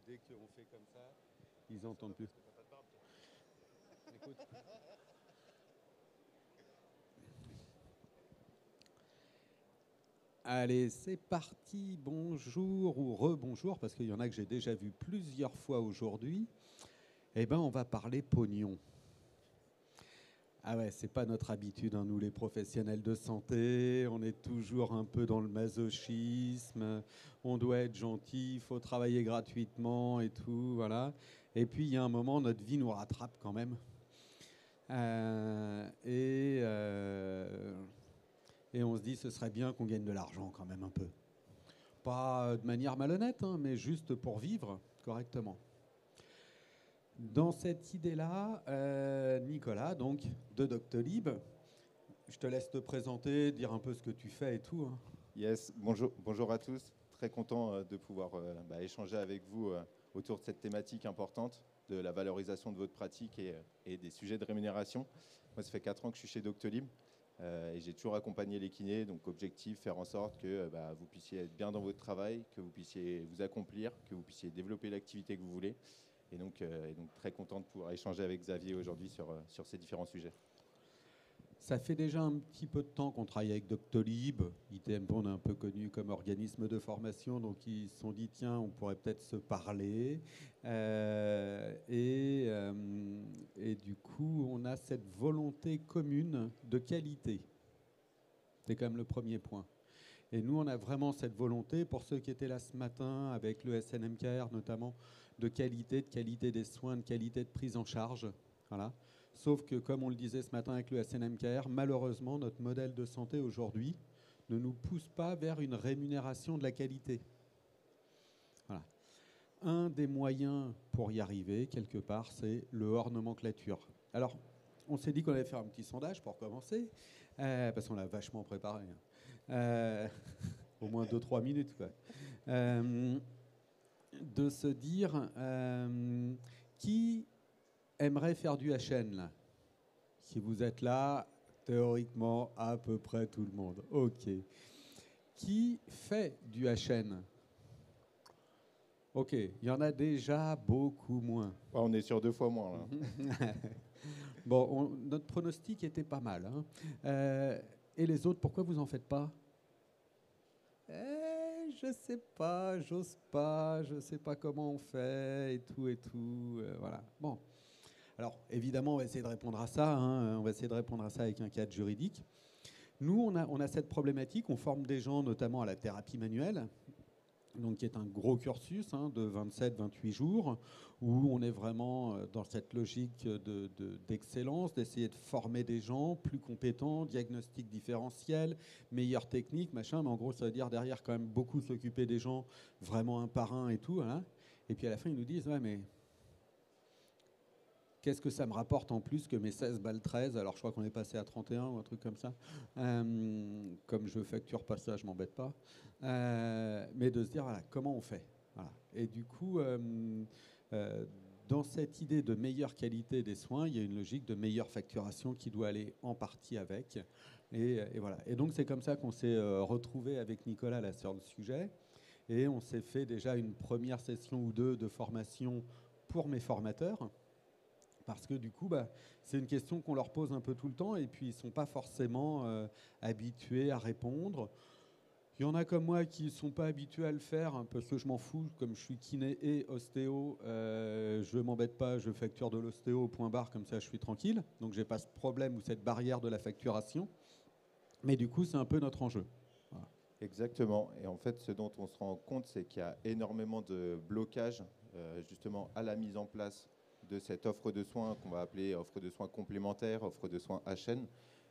dès qu'on fait comme ça, ils n'entendent plus. Écoute. Allez, c'est parti. Bonjour ou rebonjour, parce qu'il y en a que j'ai déjà vu plusieurs fois aujourd'hui. Eh bien, on va parler pognon. Ah ouais, c'est pas notre habitude, hein, nous les professionnels de santé. On est toujours un peu dans le masochisme. On doit être gentil, il faut travailler gratuitement et tout, voilà. Et puis, il y a un moment, notre vie nous rattrape quand même. Euh, et, euh, et on se dit, ce serait bien qu'on gagne de l'argent quand même un peu. Pas de manière malhonnête, hein, mais juste pour vivre correctement. Dans cette idée-là, Nicolas, donc, de Doctolib, je te laisse te présenter, dire un peu ce que tu fais et tout, hein. Yes, bonjour à tous. Très content de pouvoir échanger avec vous autour de cette thématique importante de la valorisation de votre pratique et des sujets de rémunération. Moi, ça fait 4 ans que je suis chez Doctolib et j'ai toujours accompagné les kinés. Donc, objectif, faire en sorte que vous puissiez être bien dans votre travail, que vous puissiez vous accomplir, que vous puissiez développer l'activité que vous voulez. Et donc très content de pouvoir échanger avec Xavier aujourd'hui sur ces différents sujets. Ça fait déjà un petit peu de temps qu'on travaille avec Doctolib. ITMP, on est un peu connu comme organisme de formation, donc ils se sont dit, tiens, on pourrait peut-être se parler. Et du coup, on a cette volonté commune de qualité. C'est quand même le premier point. Et nous, on a vraiment cette volonté, pour ceux qui étaient là ce matin, avec le SNMKR notamment, de qualité des soins, de qualité de prise en charge. Voilà. Sauf que, comme on le disait ce matin avec le SNMKR, malheureusement, notre modèle de santé aujourd'hui ne nous pousse pas vers une rémunération de la qualité. Voilà. Un des moyens pour y arriver, quelque part, c'est le hors nomenclature. Alors, on s'est dit qu'on allait faire un petit sondage pour commencer, parce qu'on l'a vachement préparé. Au moins 2-3 minutes, quoi. De se dire qui aimerait faire du HN, là? Si vous êtes là, théoriquement, à peu près tout le monde. OK. Qui fait du HN? OK, il y en a déjà beaucoup moins. Ouais, on est sur 2 fois moins là. Bon, notre pronostic était pas mal, hein. Et les autres, pourquoi vous n'en faites pas? Je sais pas, j'ose pas, je sais pas comment on fait et tout, voilà. Bon, alors évidemment, on va essayer de répondre à ça, hein, on va essayer de répondre à ça avec un cadre juridique. Nous, on a cette problématique, on forme des gens notamment à la thérapie manuelle, donc qui est un gros cursus, hein, de 27-28 jours, où on est vraiment dans cette logique d'excellence, d'essayer de former des gens plus compétents, diagnostic différentiel, meilleure technique, machin, mais en gros, ça veut dire derrière quand même beaucoup s'occuper des gens vraiment un par un et tout, hein. Et puis à la fin, ils nous disent, ouais, mais qu'est-ce que ça me rapporte en plus que mes 16 balles 13? Alors je crois qu'on est passé à 31 ou un truc comme ça. Comme je facture pas ça, je m'embête pas. Mais de se dire, voilà, comment on fait? Voilà. Et du coup, dans cette idée de meilleure qualité des soins, il y a une logique de meilleure facturation qui doit aller en partie avec. Et voilà. Et donc c'est comme ça qu'on s'est retrouvé avec Nicolas là sur le sujet. Et on s'est fait déjà une première session ou deux de formation pour mes formateurs. Parce que du coup, c'est une question qu'on leur pose un peu tout le temps et puis ils ne sont pas forcément habitués à répondre. Il y en a comme moi qui ne sont pas habitués à le faire, hein, parce que je m'en fous, comme je suis kiné et ostéo, je ne m'embête pas, je facture de l'ostéo au point barre, comme ça je suis tranquille. Donc je n'ai pas ce problème ou cette barrière de la facturation. Mais du coup, c'est un peu notre enjeu. Voilà. Exactement. Et en fait, ce dont on se rend compte, c'est qu'il y a énormément de blocages justement à la mise en place de cette offre de soins qu'on va appeler offre de soins complémentaires, offre de soins HN.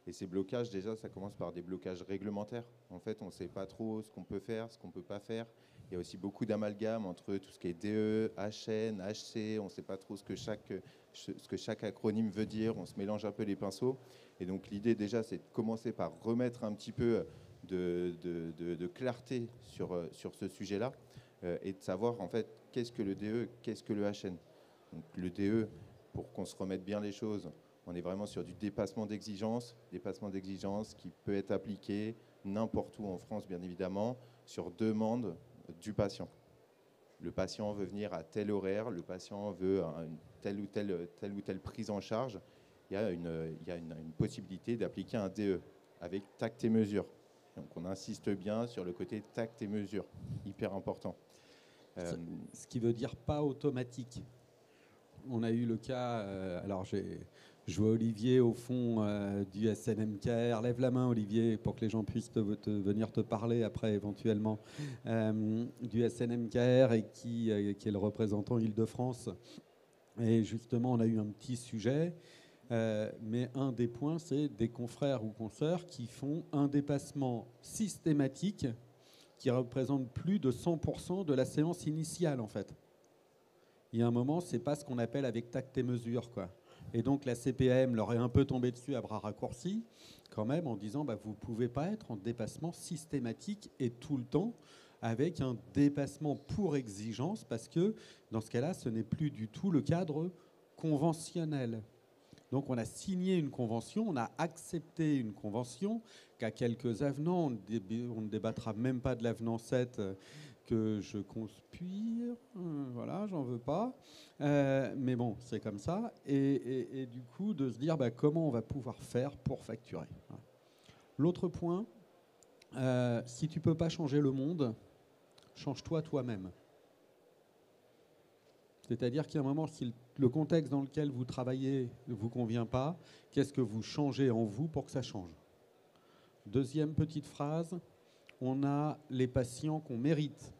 Et ces blocages, déjà, ça commence par des blocages réglementaires. En fait, on ne sait pas trop ce qu'on peut faire, ce qu'on ne peut pas faire. Il y a aussi beaucoup d'amalgame entre tout ce qui est DE, HN, HC. On ne sait pas trop ce que chaque acronyme veut dire. On se mélange un peu les pinceaux. Et donc, l'idée, déjà, c'est de commencer par remettre un petit peu de clarté sur ce sujet-là et de savoir, en fait, qu'est-ce que le DE, qu'est-ce que le HN. Donc, le DE, pour qu'on se remette bien les choses, on est vraiment sur du dépassement d'exigence qui peut être appliqué n'importe où en France, bien évidemment, sur demande du patient. Le patient veut venir à tel horaire, le patient veut telle ou telle prise en charge. Il y a une possibilité d'appliquer un DE avec tact et mesure. Donc on insiste bien sur le côté tact et mesure, hyper important. Ce qui veut dire pas automatique. On a eu le cas, je vois Olivier au fond du SNMKR. Lève la main, Olivier, pour que les gens puissent venir te parler après éventuellement du SNMKR et qui est le représentant Île-de-France. Et justement, on a eu un petit sujet. Mais un des points, c'est des confrères ou consoeurs qui font un dépassement systématique qui représente plus de 100% de la séance initiale, en fait. Il y a un moment, c'est pas ce qu'on appelle avec tact et mesure, quoi. Et donc la CPAM leur est un peu tombée dessus à bras raccourcis, quand même, en disant vous ne pouvez pas être en dépassement systématique et tout le temps avec un dépassement pour exigence, parce que dans ce cas-là, ce n'est plus du tout le cadre conventionnel. Donc on a signé une convention, on a accepté une convention qu'à quelques avenants, on ne débattra même pas de l'avenant 7 que je conspire, voilà, j'en veux pas. Mais bon, c'est comme ça. Et du coup, de se dire comment on va pouvoir faire pour facturer. Voilà. L'autre point, si tu ne peux pas changer le monde, change-toi toi-même. C'est-à-dire qu'il y a un moment, si le contexte dans lequel vous travaillez ne vous convient pas, qu'est-ce que vous changez en vous pour que ça change? Deuxième petite phrase, on a les patients qu'on mérite.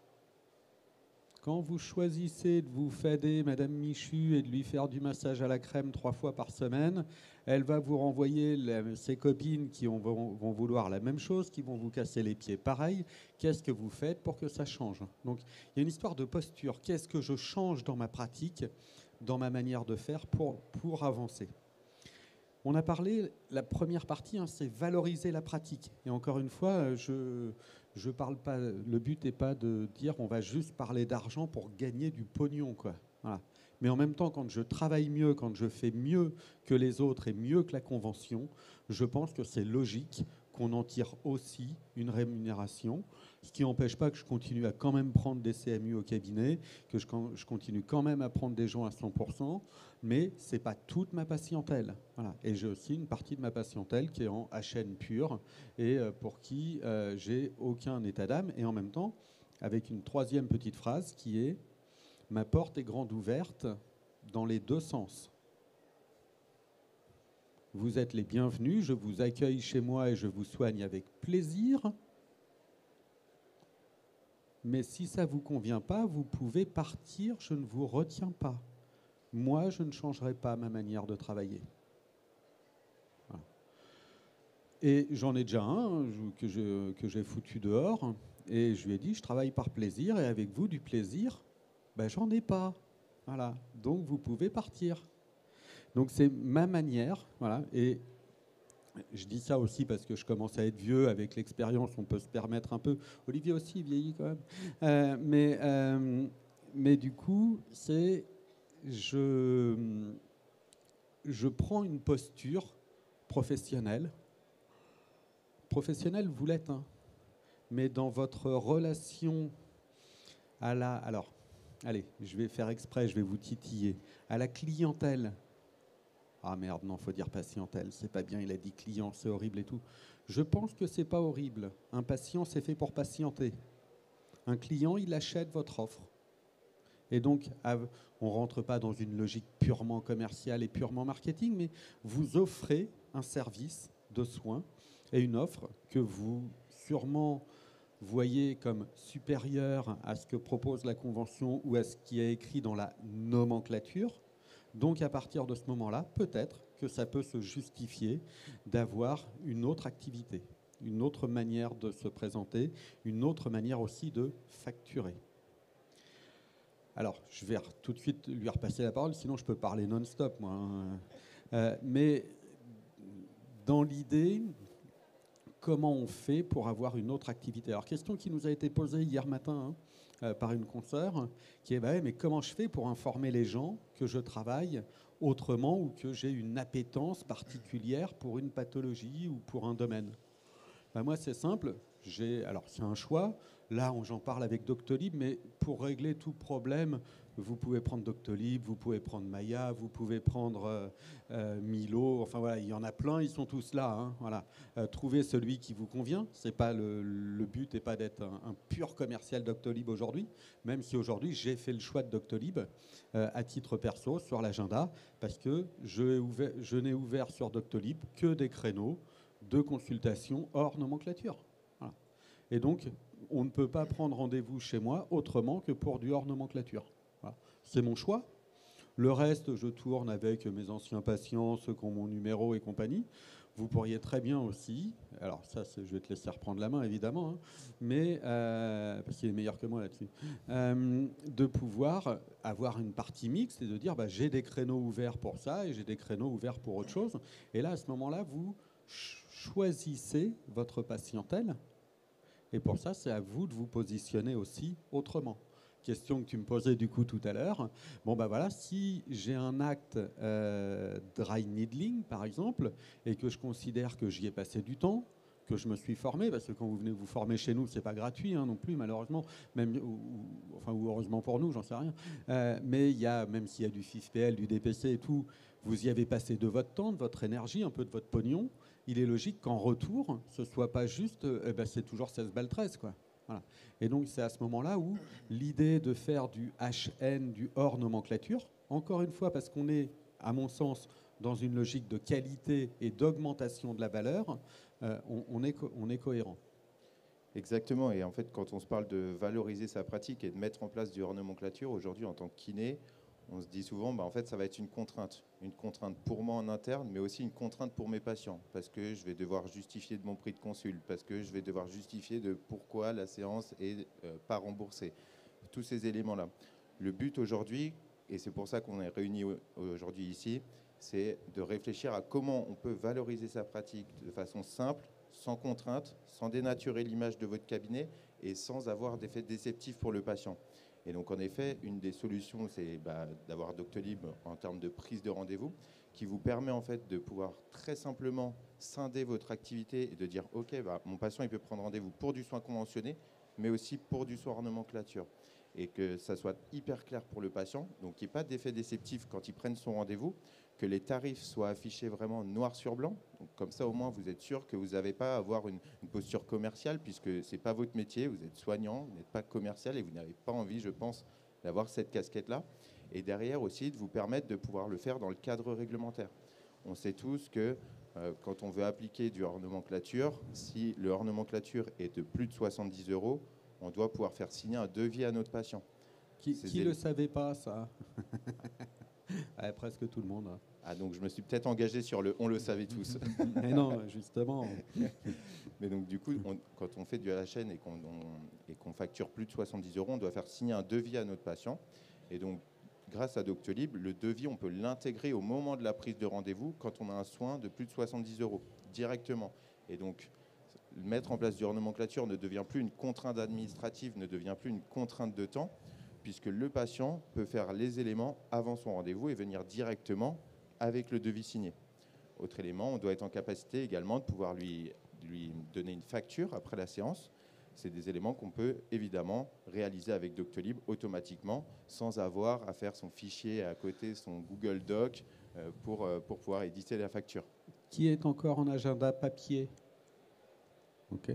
Quand vous choisissez de vous fader Madame Michu et de lui faire du massage à la crème 3 fois par semaine, elle va vous renvoyer ses copines qui vont vouloir la même chose, qui vont vous casser les pieds. Pareil, qu'est-ce que vous faites pour que ça change? Donc, il y a une histoire de posture. Qu'est-ce que je change dans ma pratique, dans ma manière de faire pour avancer? On a parlé, la première partie, c'est valoriser la pratique. Et encore une fois, je parle pas. Le but n'est pas de dire on va juste parler d'argent pour gagner du pognon, quoi. Voilà. Mais en même temps, quand je travaille mieux, quand je fais mieux que les autres et mieux que la convention, je pense que c'est logique qu'on en tire aussi une rémunération, ce qui n'empêche pas que je continue à quand même prendre des CMU au cabinet, que je continue quand même à prendre des gens à 100%, mais ce n'est pas toute ma patientèle. Voilà. Et j'ai aussi une partie de ma patientèle qui est en HN pure et pour qui j'ai aucun état d'âme, et en même temps, avec une troisième petite phrase qui est « Ma porte est grande ouverte dans les deux sens ». Vous êtes les bienvenus, je vous accueille chez moi et je vous soigne avec plaisir. Mais si ça ne vous convient pas, vous pouvez partir, je ne vous retiens pas. Moi, je ne changerai pas ma manière de travailler. Voilà. Et j'en ai déjà un que j'ai foutu dehors, et je lui ai dit, je travaille par plaisir, et avec vous, du plaisir, j'en ai pas. Voilà. Donc, vous pouvez partir. Donc c'est ma manière, voilà, et je dis ça aussi parce que je commence à être vieux, avec l'expérience, on peut se permettre un peu. Olivier aussi vieillit quand même. Mais du coup, c'est je prends une posture professionnelle. Professionnelle, vous l'êtes, hein, mais dans votre relation à la... Alors, allez, je vais faire exprès, je vais vous titiller. À la clientèle. Ah merde, non, faut dire patientèle, c'est pas bien, il a dit client, c'est horrible et tout. Je pense que c'est pas horrible. Un patient, c'est fait pour patienter. Un client, il achète votre offre. Et donc, on rentre pas dans une logique purement commerciale et purement marketing, mais vous offrez un service de soins et une offre que vous sûrement voyez comme supérieure à ce que propose la convention ou à ce qui est écrit dans la nomenclature. Donc, à partir de ce moment-là, peut-être que ça peut se justifier d'avoir une autre activité, une autre manière de se présenter, une autre manière aussi de facturer. Alors, je vais tout de suite lui repasser la parole, sinon je peux parler non-stop, moi. Mais dans l'idée, comment on fait pour avoir une autre activité? Alors, question qui nous a été posée hier matin, par une consoeur qui est mais comment je fais pour informer les gens que je travaille autrement ou que j'ai une appétence particulière pour une pathologie ou pour un domaine? Moi, c'est simple. Alors, c'est un choix. Là, j'en parle avec Doctolib, mais pour régler tout problème, vous pouvez prendre Doctolib, vous pouvez prendre Maya, vous pouvez prendre Milo. Enfin voilà, il y en a plein, ils sont tous là. Hein, voilà. Trouvez celui qui vous convient. C'est pas le but n'est pas d'être un pur commercial Doctolib aujourd'hui, même si aujourd'hui j'ai fait le choix de Doctolib à titre perso sur l'agenda, parce que je n'ai ouvert sur Doctolib que des créneaux de consultation hors nomenclature. Voilà. Et donc, on ne peut pas prendre rendez-vous chez moi autrement que pour du hors nomenclature. Voilà. C'est mon choix. Le reste, je tourne avec mes anciens patients, ceux qui ont mon numéro et compagnie. Vous pourriez très bien aussi, alors ça, je vais te laisser reprendre la main évidemment, hein, mais parce qu'il est meilleur que moi là-dessus, de pouvoir avoir une partie mixte et de dire j'ai des créneaux ouverts pour ça et j'ai des créneaux ouverts pour autre chose. Et là, à ce moment-là, vous choisissez votre patientèle. Et pour ça, c'est à vous de vous positionner aussi autrement. Question que tu me posais du coup tout à l'heure. Bon, voilà, si j'ai un acte dry needling, par exemple, et que je considère que j'y ai passé du temps, que je me suis formé, parce que quand vous venez vous former chez nous, c'est pas gratuit non plus, malheureusement, même, ou heureusement pour nous, j'en sais rien. Mais il y a, même s'il y a du FIFPL, du DPC et tout, vous y avez passé de votre temps, de votre énergie, un peu de votre pognon. Il est logique qu'en retour, ce ne soit pas juste, c'est toujours 16 balles 13, quoi. Voilà. Et donc, c'est à ce moment-là où l'idée de faire du HN, du hors nomenclature, encore une fois, parce qu'on est, à mon sens, dans une logique de qualité et d'augmentation de la valeur, on est cohérent. Exactement. Et en fait, quand on se parle de valoriser sa pratique et de mettre en place du hors nomenclature, aujourd'hui, en tant que kiné, on se dit souvent, en fait, ça va être une contrainte pour moi en interne, mais aussi une contrainte pour mes patients, parce que je vais devoir justifier de mon prix de consul, parce que je vais devoir justifier de pourquoi la séance est pas remboursée. Tous ces éléments-là. Le but aujourd'hui, et c'est pour ça qu'on est réunis aujourd'hui ici, c'est de réfléchir à comment on peut valoriser sa pratique de façon simple, sans contrainte, sans dénaturer l'image de votre cabinet et sans avoir d'effet déceptif pour le patient. Et donc, en effet, une des solutions, c'est d'avoir Doctolib en termes de prise de rendez-vous, qui vous permet en fait de pouvoir très simplement scinder votre activité et de dire, OK, mon patient, il peut prendre rendez-vous pour du soin conventionné, mais aussi pour du soin hors nomenclature. Et que ça soit hyper clair pour le patient, donc qu'il n'y ait pas d'effet déceptif quand il prenne son rendez-vous, que les tarifs soient affichés vraiment noir sur blanc. Donc, comme ça, au moins, vous êtes sûr que vous n'avez pas à avoir une posture commerciale, puisque ce n'est pas votre métier, vous êtes soignant, vous n'êtes pas commercial et vous n'avez pas envie, je pense, d'avoir cette casquette-là. Et derrière aussi, de vous permettre de pouvoir le faire dans le cadre réglementaire. On sait tous que quand on veut appliquer du hors nomenclature, si le hors nomenclature est de plus de 70 €, on doit pouvoir faire signer un devis à notre patient. Qui ne le savait pas, ça? Presque tout le monde. Donc je me suis peut-être engagé sur le « on le savait tous ». Mais non, justement. Mais donc du coup, quand on fait du HN et qu'on facture plus de 70 €, on doit faire signer un devis à notre patient. Et donc, grâce à Doctolib, le devis, on peut l'intégrer au moment de la prise de rendez-vous quand on a un soin de plus de 70 € directement. Et donc, mettre en place du hors nomenclature ne devient plus une contrainte administrative, ne devient plus une contrainte de temps, puisque le patient peut faire les éléments avant son rendez-vous et venir directement avec le devis signé. Autre élément, on doit être en capacité également de pouvoir lui donner une facture après la séance. C'est des éléments qu'on peut évidemment réaliser avec Doctolib automatiquement, sans avoir à faire son fichier à côté, son Google Doc, pour pouvoir éditer la facture. Qui est encore en agenda papier? Ok.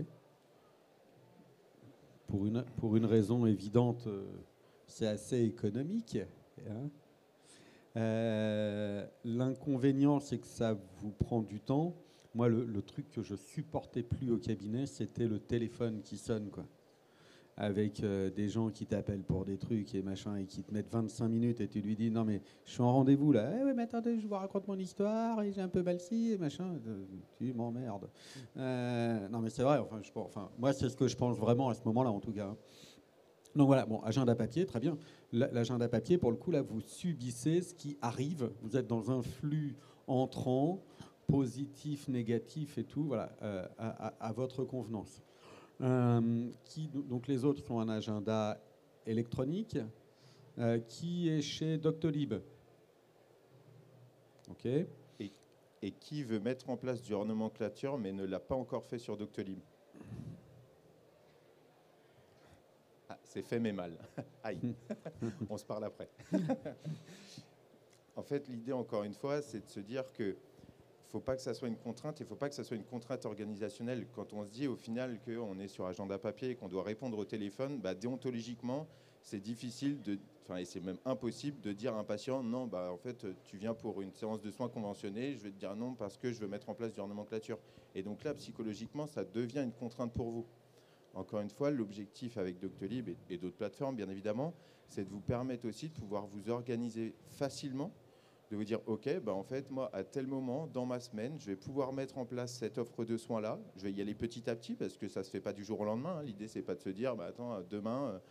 Pour une raison évidente, c'est assez économique. Hein. L'inconvénient, c'est que ça vous prend du temps. Moi, le truc que je supportais plus au cabinet, c'était le téléphone qui sonne, quoi. Avec des gens qui t'appellent pour des trucs et machin, et qui te mettent 25 minutes, et tu lui dis, non mais je suis en rendez-vous là. Eh ouais, mais attendez, je vous raconte mon histoire, et j'ai un peu mal ci, et machin. Tu m'emmerdes. Non mais c'est vrai, moi c'est ce que je pense vraiment à ce moment-là, en tout cas. Donc voilà, bon, agenda papier, très bien. L'agenda papier, pour le coup, là, vous subissez ce qui arrive. Vous êtes dans un flux entrant, positif, négatif et tout, voilà, à votre convenance. Donc les autres sont un agenda électronique qui est chez Doctolib. Ok. Et qui veut mettre en place du hors nomenclature mais ne l'a pas encore fait sur Doctolib? c'est fait mais mal. Aïe, on se parle après. En fait, l'idée, encore une fois, c'est de se dire que il ne faut pas que ça soit une contrainte, il ne faut pas que ça soit une contrainte organisationnelle. Quand on se dit au final qu'on est sur agenda papier et qu'on doit répondre au téléphone, déontologiquement, c'est difficile, et c'est même impossible de dire à un patient, non, en fait, tu viens pour une séance de soins conventionnée, je vais te dire non parce que je veux mettre en place du nomenclature. Et donc là, psychologiquement, ça devient une contrainte pour vous. Encore une fois, l'objectif avec Doctolib et d'autres plateformes, bien évidemment, c'est de vous permettre aussi de pouvoir vous organiser facilement, de vous dire, OK, en fait, moi, à tel moment, dans ma semaine, je vais pouvoir mettre en place cette offre de soins-là. Je vais y aller petit à petit parce que ça ne se fait pas du jour au lendemain. Hein. L'idée, ce n'est pas de se dire, attends, demain,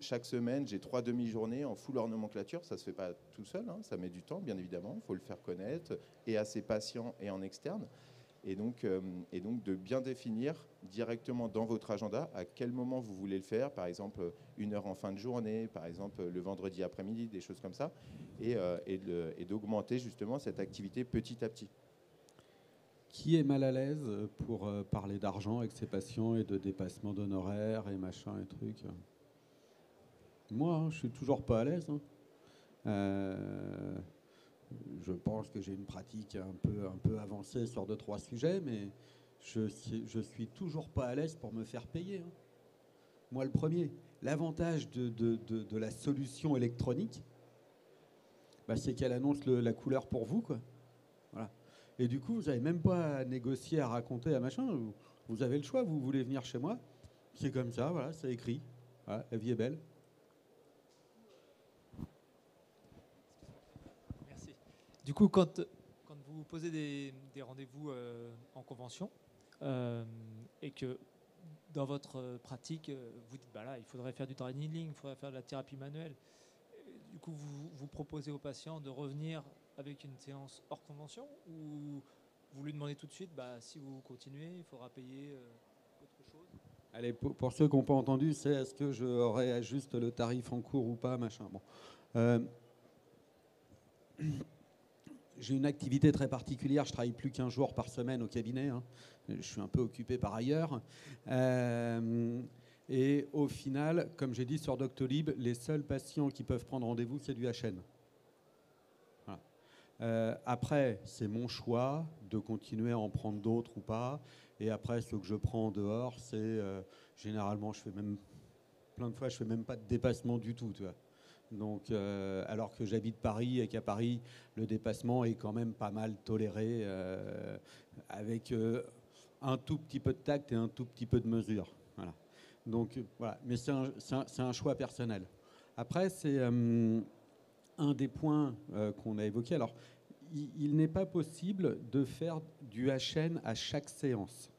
chaque semaine, j'ai 3 demi-journées en full nomenclature. Ça ne se fait pas tout seul. Hein. Ça met du temps, bien évidemment. Il faut le faire connaître et à ses patients et en externe. Et donc, de bien définir directement dans votre agenda à quel moment vous voulez le faire, par exemple 1 heure en fin de journée, par exemple le vendredi après-midi, des choses comme ça, et d'augmenter justement cette activité petit à petit. Qui est mal à l'aise pour parler d'argent avec ses patients et de dépassement d'honoraires et machin et trucs? Moi, hein, je suis toujours pas à l'aise. Hein. Je pense que j'ai une pratique un peu avancée sur 2-3 sujets, mais je suis toujours pas à l'aise pour me faire payer. Hein. Moi, le premier. L'avantage de la solution électronique, c'est qu'elle annonce la couleur pour vous, quoi. Voilà. Et du coup, vous n'avez même pas à négocier, à raconter, à machin. Vous avez le choix, vous voulez venir chez moi. C'est comme ça, voilà, c'est écrit. Voilà, la vie est belle. Merci. Du coup, quand vous posez des rendez-vous en convention et que dans votre pratique, vous dites, là, il faudrait faire du dry needling, il faudrait faire de la thérapie manuelle. Du coup, vous proposez au patient de revenir avec une séance hors convention ou vous lui demandez tout de suite, si vous continuez, il faudra payer autre chose? Allez, pour ceux qui n'ont pas entendu, c'est est-ce que je réajuste le tarif en cours ou pas, machin. Bon. J'ai une activité très particulière, je travaille plus qu'1 jour par semaine au cabinet, hein. Je suis un peu occupé par ailleurs. Et au final, comme j'ai dit sur Doctolib, les seuls patients qui peuvent prendre rendez-vous, c'est du HN. Voilà. Après, c'est mon choix de continuer à en prendre d'autres ou pas. Et après, ce que je prends en dehors, c'est généralement, je fais même plein de fois, je fais même pas de dépassement du tout, tu vois. Donc, alors que j'habite Paris et qu'à Paris, le dépassement est quand même pas mal toléré avec un tout petit peu de tact et un tout petit peu de mesure. Voilà. Donc, voilà. Mais c'est un choix personnel. Après, c'est un des points qu'on a évoqué. Alors, il n'est pas possible de faire du HN à chaque séance.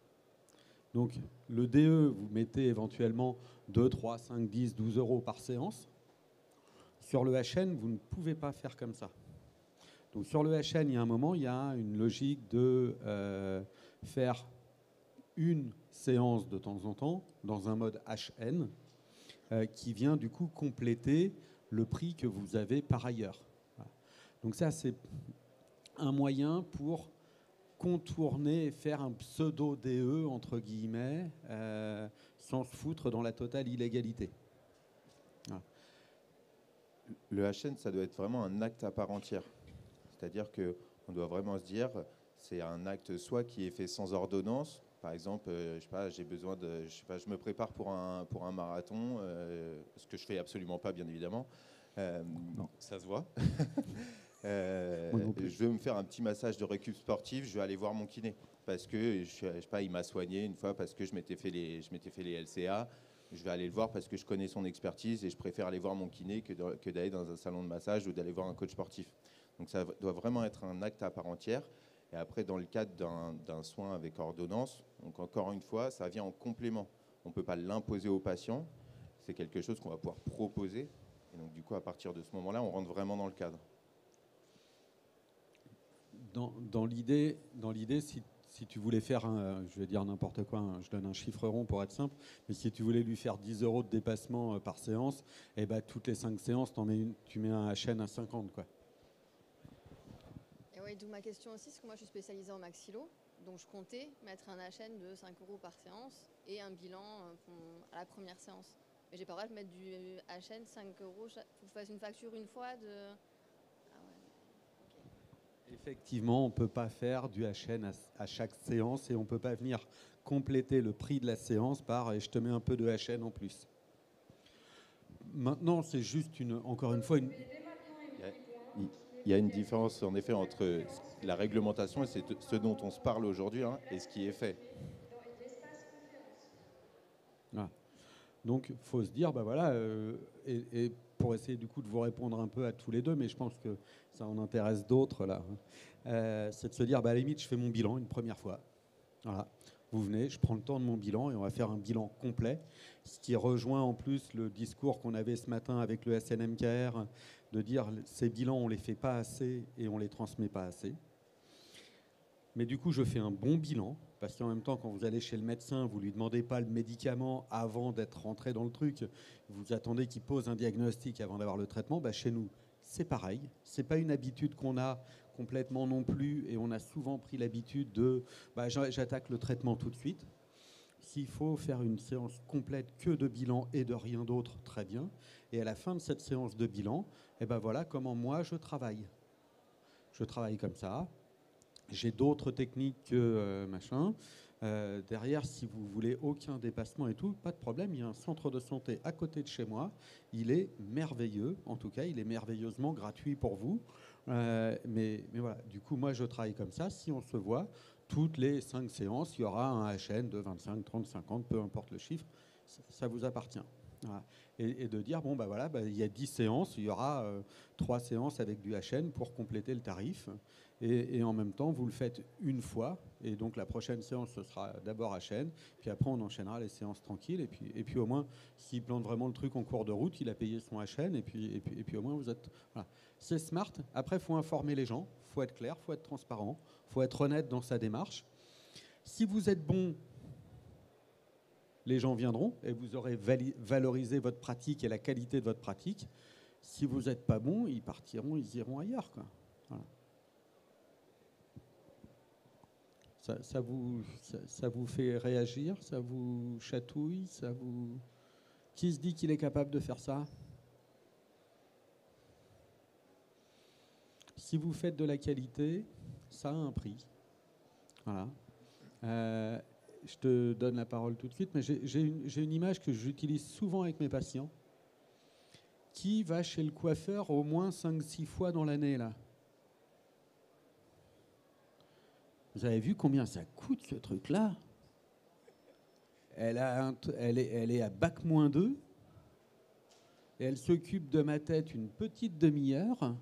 Donc, le DE, vous mettez éventuellement 2, 3, 5, 10, 12 euros par séance. Sur le HN, vous ne pouvez pas faire comme ça. Donc sur le HN, il y a un moment, il y a une logique de faire une séance de temps en temps dans un mode HN qui vient du coup compléter le prix que vous avez par ailleurs. Voilà. Donc ça, c'est un moyen pour contourner et faire un pseudo-DE, entre guillemets, sans se foutre dans la totale illégalité. Voilà. Le HN, ça doit être vraiment un acte à part entière. C'est-à-dire qu'on doit vraiment se dire, c'est un acte soit qui est fait sans ordonnance. Par exemple, je sais pas, j'ai besoin de, je sais pas, je me prépare pour un marathon, ce que je fais absolument pas, bien évidemment. Non. Ça se voit. Je veux me faire un petit massage de récup sportif, je vais aller voir mon kiné parce que je sais pas, il m'a soigné une fois parce que je m'étais fait les LCA. Je vais aller le voir parce que je connais son expertise et je préfère aller voir mon kiné que d'aller dans un salon de massage ou d'aller voir un coach sportif. Donc ça doit vraiment être un acte à part entière. Et après, dans le cadre d'un soin avec ordonnance, donc encore une fois, ça vient en complément. On ne peut pas l'imposer au patient. C'est quelque chose qu'on va pouvoir proposer. Et donc du coup, à partir de ce moment-là, on rentre vraiment dans le cadre. Dans l'idée, si tu voulais faire, je vais dire n'importe quoi, je donne un chiffre rond pour être simple, mais si tu voulais lui faire 10 euros de dépassement par séance, toutes les 5 séances, tu mets un HN à 50, quoi. Et oui, d'où ma question aussi, parce que moi je suis spécialisée en maxillo, donc je comptais mettre un HN de 5 euros par séance et un bilan à la première séance. Mais j'ai pas le droit de mettre du HN 5 euros. Faut que je fasse une facture une fois de. Ah ouais. Effectivement, on ne peut pas faire du HN à chaque séance et on ne peut pas venir compléter le prix de la séance par et je te mets un peu de HN en plus. Maintenant, c'est juste encore une fois Il y a une différence en effet entre la réglementation et c'est ce dont on se parle aujourd'hui et ce qui est fait. Voilà. Donc, il faut se dire, bah voilà, et pour essayer du coup de vous répondre un peu à tous les deux, mais je pense que ça en intéresse d'autres là, c'est de se dire, bah, à la limite, je fais mon bilan une première fois. Voilà. Vous venez, je prends le temps de mon bilan et on va faire un bilan complet, ce qui rejoint en plus le discours qu'on avait ce matin avec le SNMKR, de dire ces bilans, on ne les fait pas assez et on ne les transmet pas assez. Mais du coup, je fais un bon bilan, parce qu'en même temps, quand vous allez chez le médecin, vous ne lui demandez pas le médicament avant d'être rentré dans le truc, vous attendez qu'il pose un diagnostic avant d'avoir le traitement. Bah, chez nous, c'est pareil. Ce n'est pas une habitude qu'on a complètement non plus, et on a souvent pris l'habitude de j'attaque le traitement tout de suite. S'il faut faire une séance complète que de bilan et de rien d'autre, très bien. Et à la fin de cette séance de bilan, voilà comment moi je travaille. Je travaille comme ça. J'ai d'autres techniques que machin. Derrière, si vous voulez aucun dépassement et tout, pas de problème. Il y a un centre de santé à côté de chez moi. Il est merveilleux. En tout cas, il est merveilleusement gratuit pour vous. Mais voilà, du coup, moi, je travaille comme ça. Si on se voit, toutes les 5 séances, il y aura un HN de 25, 30, 50, peu importe le chiffre. Ça vous appartient. Voilà. Et de dire, il y a 10 séances, il y aura 3 séances avec du HN pour compléter le tarif. Et en même temps, vous le faites une fois. Et donc, la prochaine séance, ce sera d'abord HN. Puis après, on enchaînera les séances tranquilles. Et puis au moins, s'il plante vraiment le truc en cours de route, il a payé son HN. Et puis au moins, vous êtes... Voilà. C'est smart. Après, il faut informer les gens. Il faut être clair, il faut être transparent. Il faut être honnête dans sa démarche. Si vous êtes bon, les gens viendront et vous aurez valorisé votre pratique et la qualité de votre pratique. Si vous n'êtes pas bon, ils partiront, ils iront ailleurs, quoi. Voilà. Ça vous fait réagir, ça vous chatouille, Qui se dit qu'il est capable de faire ça? Si vous faites de la qualité, ça a un prix. Voilà. Je te donne la parole tout de suite, mais j'ai une image que j'utilise souvent avec mes patients. Qui va chez le coiffeur au moins 5-6 fois dans l'année, là? Vous avez vu combien ça coûte, ce truc-là? Elle est à bac-2 et elle s'occupe de ma tête une petite demi-heure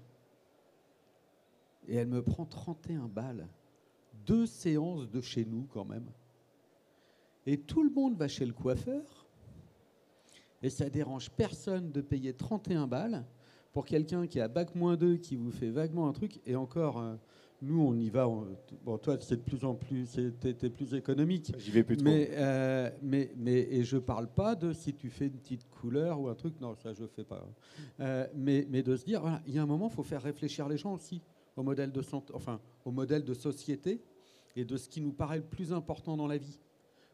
et elle me prend 31 balles. 2 séances de chez nous, quand même. Et tout le monde va chez le coiffeur et ça dérange personne de payer 31 balles pour quelqu'un qui a bac-2 qui vous fait vaguement un truc. Et encore... nous, on y va. Bon, toi, c'est de plus en plus, t'es plus économique. J'y vais plus trop. Et je parle pas de si tu fais une petite couleur ou un truc. Non, ça, je fais pas. Mais de se dire, voilà, il y a un moment, il faut faire réfléchir les gens aussi au modèle de santé, enfin, au modèle de société et de ce qui nous paraît le plus important dans la vie.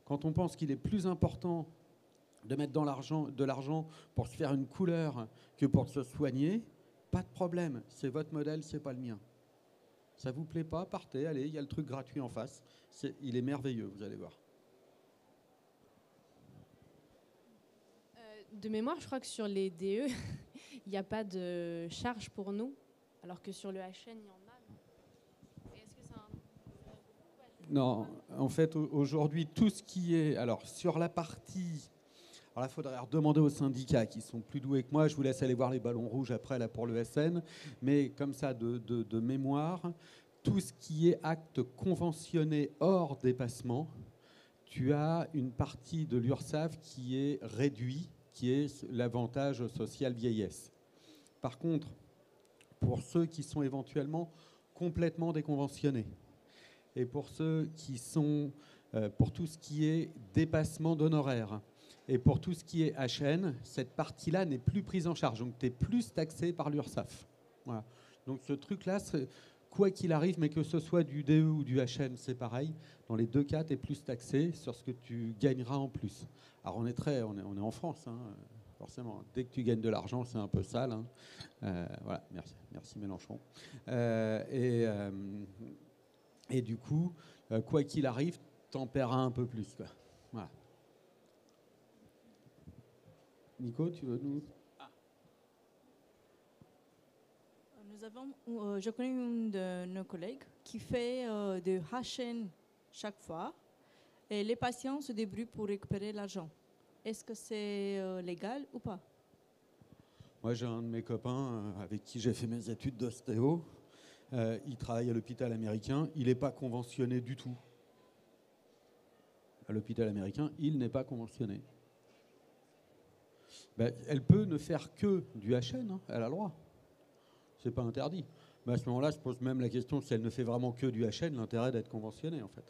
Quand on pense qu'il est plus important de mettre de l'argent pour se faire une couleur que pour se soigner, pas de problème. C'est votre modèle, c'est pas le mien. Ça vous plaît pas, partez, allez, il y a le truc gratuit en face. Il est merveilleux, vous allez voir. De mémoire, je crois que sur les DE, il n'y a pas de charge pour nous, alors que sur le HN, il y en a. Est-ce que ça Non, en fait, aujourd'hui, tout ce qui est... Alors, sur la partie... Alors là, il faudrait demander aux syndicats qui sont plus doués que moi. Je vous laisse aller voir les ballons rouges après là, pour le SN. Mais comme ça, de mémoire, tout ce qui est acte conventionné hors dépassement, tu as une partie de l'URSSAF qui est réduit, qui est l'avantage social vieillesse. Par contre, pour ceux qui sont éventuellement complètement déconventionnés, et pour ceux qui sont, pour tout ce qui est dépassement d'honoraires, et pour tout ce qui est HN, cette partie-là n'est plus prise en charge. Donc, tu es plus taxé par l'URSSAF. Voilà. Donc, ce truc-là, quoi qu'il arrive, mais que ce soit du DE ou du HN, c'est pareil. Dans les 2 cas, tu es plus taxé sur ce que tu gagneras en plus. Alors, on est en France. Hein. forcément. Dès que tu gagnes de l'argent, c'est un peu sale. Hein. Voilà, merci Mélenchon. Et du coup, quoi qu'il arrive, t'en paieras un peu plus, quoi. Voilà. Nico, tu veux nous... Je connais une de nos collègues qui fait de HN chaque fois et les patients se débrouillent pour récupérer l'argent. Est-ce que c'est légal ou pas? Moi, j'ai un de mes copains avec qui j'ai fait mes études d'ostéo. Il travaille à l'hôpital américain. Il n'est pas conventionné du tout. À l'hôpital américain, il n'est pas conventionné. Ben, elle peut ne faire que du HN, hein, elle a le droit. C'est pas interdit. Mais à ce moment-là, se pose même la question si elle ne fait vraiment que du HN, l'intérêt d'être conventionnée, en fait.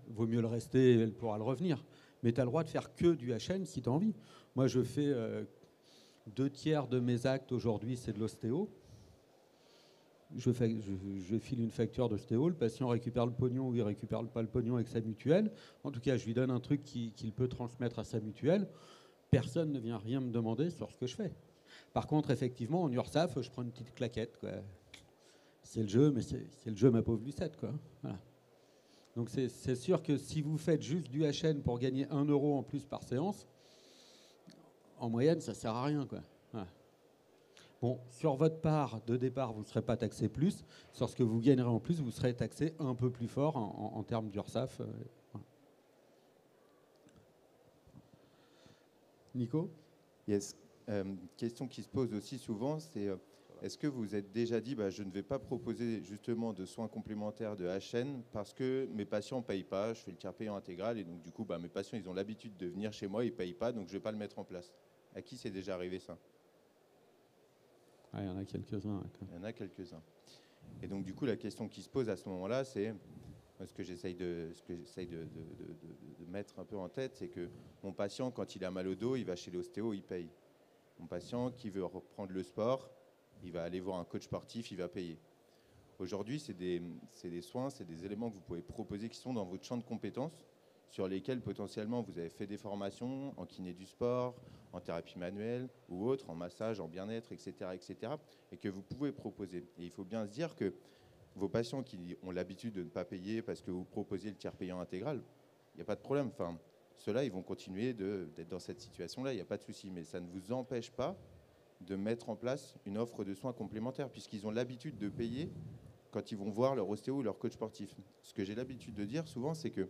Vaut mieux le rester, elle pourra le revenir. Mais tu as le droit de faire que du HN si tu as envie. Moi, je fais 2/3 de mes actes aujourd'hui, c'est de l'ostéo. Je file une facture d'ostéo, le patient récupère le pognon ou il récupère pas le pognon avec sa mutuelle. En tout cas, je lui donne un truc qu'il peut transmettre à sa mutuelle. Personne ne vient rien me demander sur ce que je fais. Par contre, effectivement, en URSAF, je prends une petite claquette, quoi. C'est le jeu, mais c'est le jeu, ma pauvre Lucette, quoi. Voilà. Donc c'est sûr que si vous faites juste du HN pour gagner 1 euro en plus par séance, en moyenne, ça ne sert à rien, quoi. Voilà. Bon, sur votre part de départ, vous ne serez pas taxé plus. Sur ce que vous gagnerez en plus, vous serez taxé un peu plus fort en termes d'URSSAF. Voilà. Nico ? Yes. Question qui se pose aussi souvent, c'est est-ce que vous êtes déjà dit je ne vais pas proposer justement de soins complémentaires de HN parce que mes patients ne payent pas, je fais le tiers payant intégral et donc du coup mes patients ils ont l'habitude de venir chez moi, ils ne payent pas, donc je ne vais pas le mettre en place. À qui c'est déjà arrivé ça? Il y en a quelques-uns. Il y en a quelques-uns. Et donc du coup la question qui se pose à ce moment-là, c'est ce que j'essaye de mettre un peu en tête, c'est que mon patient quand il a mal au dos, il va chez l'ostéo, il paye. Mon patient qui veut reprendre le sport, il va aller voir un coach sportif, il va payer. Aujourd'hui, c'est des soins, c'est des éléments que vous pouvez proposer qui sont dans votre champ de compétences, sur lesquels potentiellement vous avez fait des formations en kiné du sport, en thérapie manuelle ou autre, en massage, en bien-être, etc., et que vous pouvez proposer. Et il faut bien se dire que vos patients qui ont l'habitude de ne pas payer parce que vous proposez le tiers payant intégral, il n'y a pas de problème. Enfin, ceux-là, ils vont continuer d'être dans cette situation-là, il n'y a pas de souci. Mais ça ne vous empêche pas de mettre en place une offre de soins complémentaires, puisqu'ils ont l'habitude de payer quand ils vont voir leur ostéo ou leur coach sportif. Ce que j'ai l'habitude de dire souvent, c'est que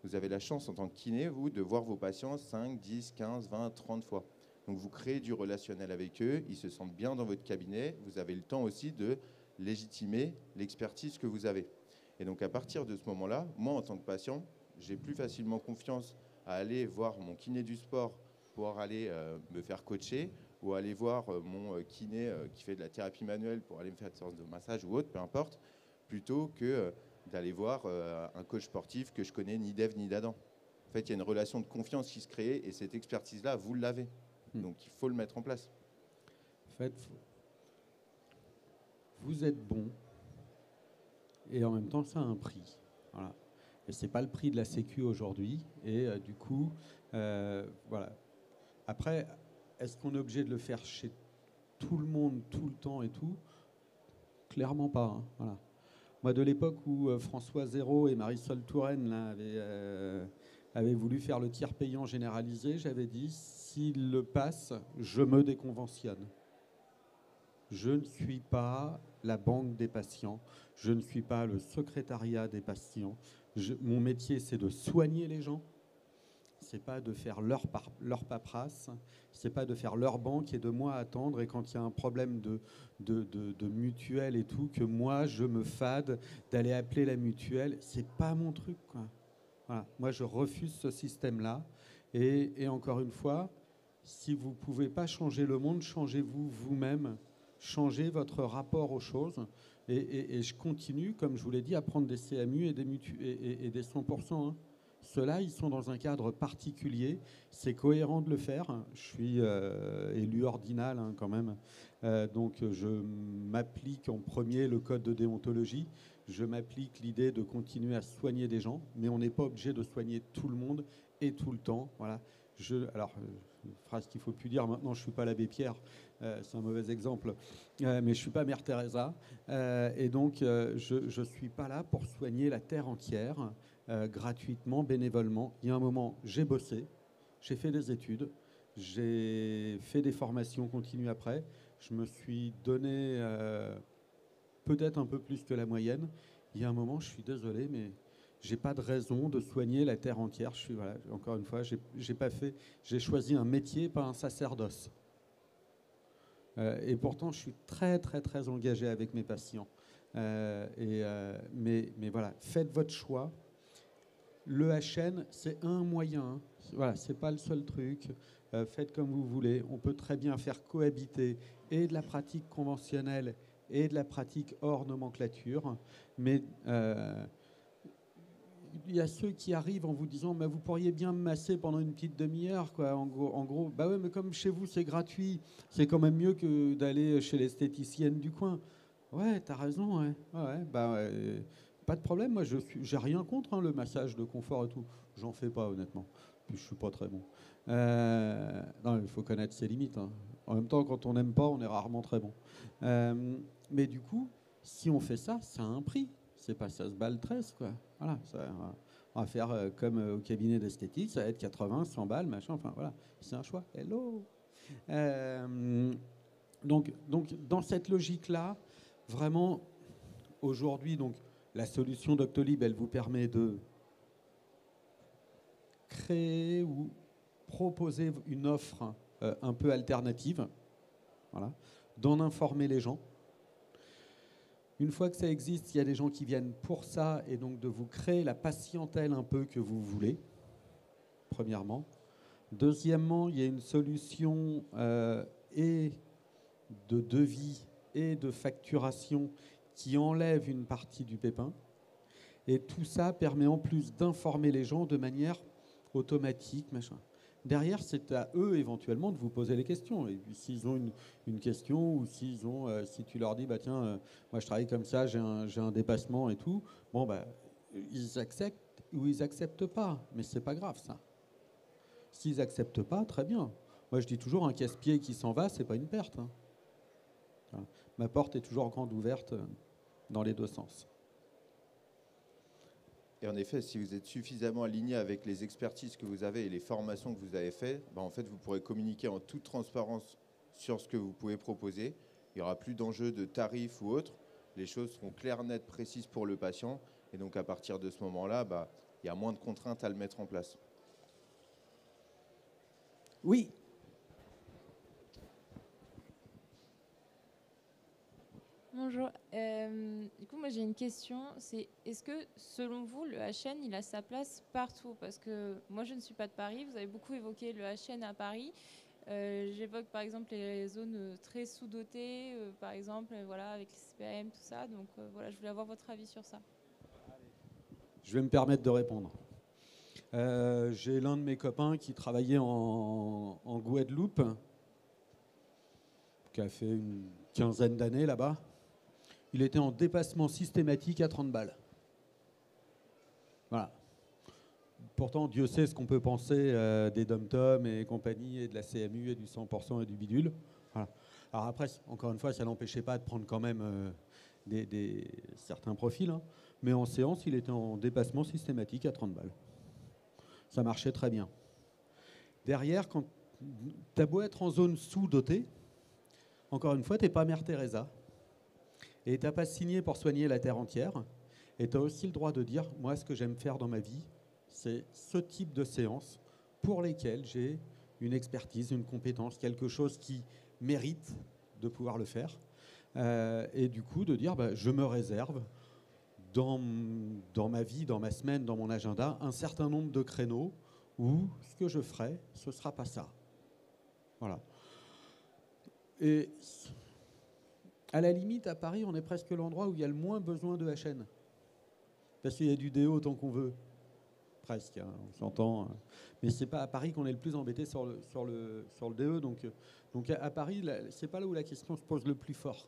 vous avez la chance en tant que kiné, vous, de voir vos patients 5, 10, 15, 20, 30 fois. Donc vous créez du relationnel avec eux, ils se sentent bien dans votre cabinet, vous avez le temps aussi de légitimer l'expertise que vous avez. Et donc à partir de ce moment-là, moi en tant que patient, j'ai plus facilement confiance à aller voir mon kiné du sport pour aller me faire coacher ou aller voir mon kiné qui fait de la thérapie manuelle pour aller me faire une séance de massage ou autre, peu importe, plutôt que d'aller voir un coach sportif que je connais ni d'Ève ni d'Adam. En fait, il y a une relation de confiance qui se crée et cette expertise-là, vous l'avez. Donc, il faut le mettre en place. En fait, vous êtes bon et en même temps, ça a un prix. Voilà. Et ce n'est pas le prix de la Sécu aujourd'hui. Et du coup, voilà. Après, est-ce qu'on est obligé de le faire chez tout le monde, tout le temps et tout? Clairement pas. Hein. Voilà. Moi, de l'époque où François Zéro et Marisol Touraine là, avaient voulu faire le tiers payant généralisé, j'avais dit, s'il le passe, je me déconventionne. Je ne suis pas la banque des patients, je ne suis pas le secrétariat des patients. Mon métier, c'est de soigner les gens. C'est pas de faire leur paperasse, c'est pas de faire leur banque et de moi attendre et quand il y a un problème de mutuelle et tout, que moi je me fade d'aller appeler la mutuelle, c'est pas mon truc, quoi. Voilà. Moi je refuse ce système-là et encore une fois, si vous pouvez pas changer le monde, changez-vous vous-même, changez votre rapport aux choses et je continue, comme je vous l'ai dit, à prendre des CMU et des 100%. Hein. Ceux-là, ils sont dans un cadre particulier. C'est cohérent de le faire. Je suis élu ordinal hein, quand même. Donc, je m'applique en premier le code de déontologie. Je m'applique l'idée de continuer à soigner des gens. Mais on n'est pas obligé de soigner tout le monde et tout le temps. Voilà. Alors, une phrase qu'il ne faut plus dire maintenant, je ne suis pas l'abbé Pierre, c'est un mauvais exemple, mais je ne suis pas Mère Teresa, et donc je ne suis pas là pour soigner la terre entière, gratuitement, bénévolement. Il y a un moment, j'ai bossé, j'ai fait des études, j'ai fait des formations continues après, je me suis donné peut-être un peu plus que la moyenne. Il y a un moment, je suis désolé, mais j'ai pas de raison de soigner la terre entière. Voilà, encore une fois, j'ai choisi un métier, pas un sacerdoce. Et pourtant, je suis très, très, très engagé avec mes patients. Mais voilà, faites votre choix. Le HN, c'est un moyen. Voilà, c'est pas le seul truc. Faites comme vous voulez. On peut très bien faire cohabiter et de la pratique conventionnelle et de la pratique hors nomenclature. Mais il y a ceux qui arrivent en vous disant bah, vous pourriez bien me masser pendant une petite demi-heure, quoi. En gros, bah ouais, mais comme chez vous c'est gratuit, c'est quand même mieux que d'aller chez l'esthéticienne du coin. Ouais, t'as raison, ouais. Pas de problème, moi j'ai rien contre hein, le massage de confort et tout. J'en fais pas honnêtement. Puis je suis pas très bon. Non, il faut connaître ses limites. Hein. En même temps, quand on n'aime pas, on est rarement très bon. Mais du coup, si on fait ça, ça a un prix. C'est pas 16 balles 13, quoi. Voilà, on va faire comme au cabinet d'esthétique, ça va être 80, 100 balles, machin, enfin voilà, c'est un choix. Hello. Donc, dans cette logique-là, vraiment, aujourd'hui, donc, la solution Doctolib, elle vous permet de créer ou proposer une offre un peu alternative, voilà, d'en informer les gens. Une fois que ça existe, il y a des gens qui viennent pour ça et donc de vous créer la patientèle un peu que vous voulez, premièrement. Deuxièmement, il y a une solution et de devis et de facturation qui enlève une partie du pépin. Et tout ça permet en plus d'informer les gens de manière automatique, machin. Derrière, c'est à eux éventuellement de vous poser les questions. Et puis s'ils ont une question ou si tu leur dis, bah tiens, moi je travaille comme ça, j'ai un dépassement et tout, bon bah ils acceptent ou ils acceptent pas, mais c'est pas grave ça. S'ils acceptent pas, très bien. Moi je dis toujours un casse-pied qui s'en va, c'est pas une perte. Hein. Voilà. Ma porte est toujours grande ouverte dans les deux sens. Et en effet, si vous êtes suffisamment aligné avec les expertises que vous avez et les formations que vous avez faites, en fait, vous pourrez communiquer en toute transparence sur ce que vous pouvez proposer. Il n'y aura plus d'enjeux de tarifs ou autres. Les choses seront claires, nettes, précises pour le patient. Et donc, à partir de ce moment-là, il y a moins de contraintes à le mettre en place. Oui. Bonjour. Du coup, moi j'ai une question. C'est est-ce que selon vous, le HN, il a sa place partout? Parce que moi je ne suis pas de Paris. Vous avez beaucoup évoqué le HN à Paris. J'évoque par exemple les zones très sous-dotées, par exemple, voilà, avec les CPM, tout ça. Donc voilà, je voulais avoir votre avis sur ça. Je vais me permettre de répondre. J'ai l'un de mes copains qui travaillait en Guadeloupe, qui a fait une quinzaine d'années là-bas. Il était en dépassement systématique à 30 balles. Voilà. Pourtant, Dieu sait ce qu'on peut penser des dom-tom et compagnie, et de la CMU, et du 100% et du bidule. Voilà. Alors après, encore une fois, ça n'empêchait pas de prendre quand même certains profils. Hein. Mais en séance, il était en dépassement systématique à 30 balles. Ça marchait très bien. Derrière, quand tu as beau être en zone sous-dotée, encore une fois, tu n'es pas Mère Teresa. Et tu n'as pas signé pour soigner la terre entière. Et tu as aussi le droit de dire, moi, ce que j'aime faire dans ma vie, c'est ce type de séances pour lesquelles j'ai une expertise, une compétence, quelque chose qui mérite de pouvoir le faire. Et du coup, de dire, je me réserve dans ma vie, dans ma semaine, dans mon agenda, un certain nombre de créneaux où ce que je ferai, ce ne sera pas ça. Voilà. Et à la limite, à Paris, on est presque l'endroit où il y a le moins besoin de HN. Parce qu'il y a du DO autant qu'on veut. Presque, hein, on s'entend. Mais c'est pas à Paris qu'on est le plus embêté sur le DE. Donc à Paris, c'est pas là où la question se pose le plus fort.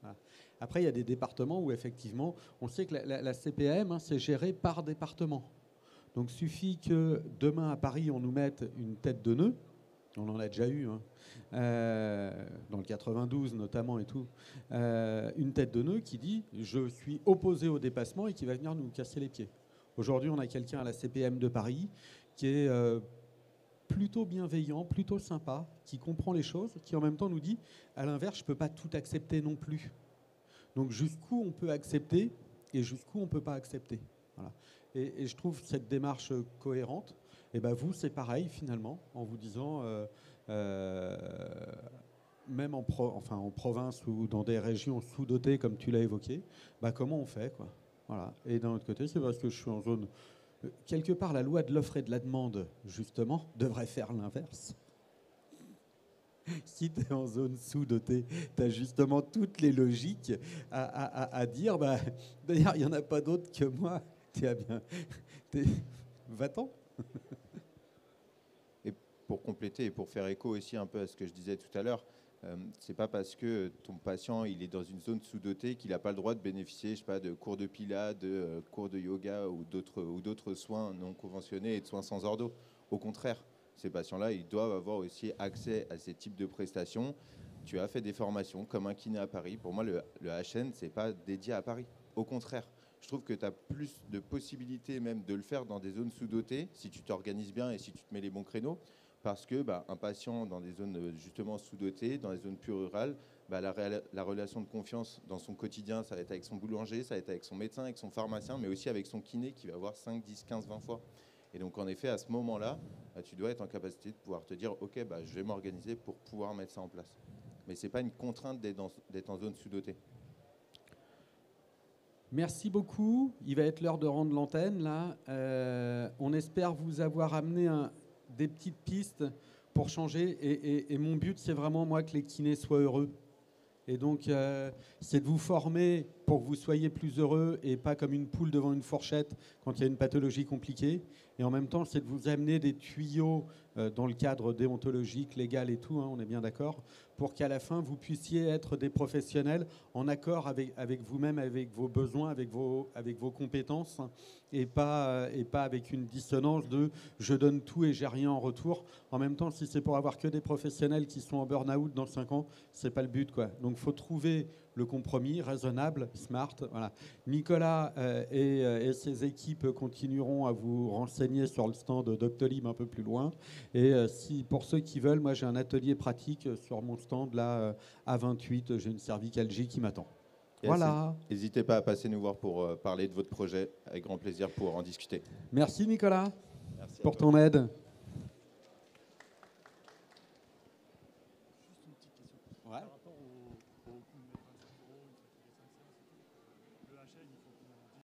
Voilà. Après, il y a des départements où effectivement, on sait que la CPAM, hein, c'est géré par département. Donc suffit que demain à Paris, on nous mette une tête de nœud. On en a déjà eu, hein, dans le 92 notamment et tout. Une tête de nœud qui dit « je suis opposé au dépassement » et qui va venir nous casser les pieds. Aujourd'hui, on a quelqu'un à la CPM de Paris qui est plutôt bienveillant, plutôt sympa, qui comprend les choses, qui en même temps nous dit « à l'inverse, je ne peux pas tout accepter non plus ». Donc jusqu'où on peut accepter et jusqu'où on ne peut pas accepter. Voilà. Et je trouve cette démarche cohérente. Et ben vous, c'est pareil finalement, en vous disant, même en province ou dans des régions sous-dotées, comme tu l'as évoqué, bah comment on fait, quoi. Voilà. Et d'un autre côté, c'est parce que je suis en zone... Quelque part, la loi de l'offre et de la demande, justement, devrait faire l'inverse. Si tu es en zone sous-dotée, tu as justement toutes les logiques à dire, bah, d'ailleurs, il n'y en a pas d'autres que moi. Va-t'en. Et pour compléter et pour faire écho aussi un peu à ce que je disais tout à l'heure, c'est pas parce que ton patient il est dans une zone sous-dotée qu'il n'a pas le droit de bénéficier, je sais pas, de cours de pilates, de cours de yoga ou d'autres soins non conventionnés et de soins sans ordre. Au contraire, ces patients-là, ils doivent avoir aussi accès à ces types de prestations. Tu as fait des formations comme un kiné à Paris. Pour moi, le HN, c'est pas dédié à Paris. Au contraire, je trouve que tu as plus de possibilités même de le faire dans des zones sous-dotées, si tu t'organises bien et si tu te mets les bons créneaux. Parce que un patient dans des zones justement sous-dotées, dans les zones plus rurales, la relation de confiance dans son quotidien, ça va être avec son boulanger, ça va être avec son médecin, avec son pharmacien, mais aussi avec son kiné qui va voir 5, 10, 15, 20 fois. Et donc en effet, à ce moment-là, tu dois être en capacité de pouvoir te dire « Ok, je vais m'organiser pour pouvoir mettre ça en place ». Mais ce n'est pas une contrainte d'être en zone sous-dotée. Merci beaucoup. Il va être l'heure de rendre l'antenne, là. On espère vous avoir amené des petites pistes pour changer. Et mon but, c'est vraiment, moi, que les kinés soient heureux. Et donc, c'est de vous former pour que vous soyez plus heureux et pas comme une poule devant une fourchette quand il y a une pathologie compliquée. Et en même temps, c'est de vous amener des tuyaux dans le cadre déontologique, légal et tout, hein, on est bien d'accord, pour qu'à la fin, vous puissiez être des professionnels en accord avec vous-même, avec vos besoins, avec vos compétences, et pas avec une dissonance de « je donne tout et j'ai rien en retour ». En même temps, si c'est pour avoir que des professionnels qui sont en burn-out dans 5 ans, c'est pas le but, quoi. Donc, il faut trouver le compromis raisonnable, smart. Voilà. Nicolas et ses équipes continueront à vous renseigner sur le stand de Doctolib un peu plus loin. Et pour ceux qui veulent, moi j'ai un atelier pratique sur mon stand là à 28. J'ai une cervicalgie qui m'attend. Voilà. N'hésitez pas à passer nous voir pour parler de votre projet. Avec grand plaisir pour en discuter. Merci Nicolas. Merci pour ton aide. Ouais. Par rapport au coût de mettre un 5 €, une fois tous les 5 séances, le HN, il faut combien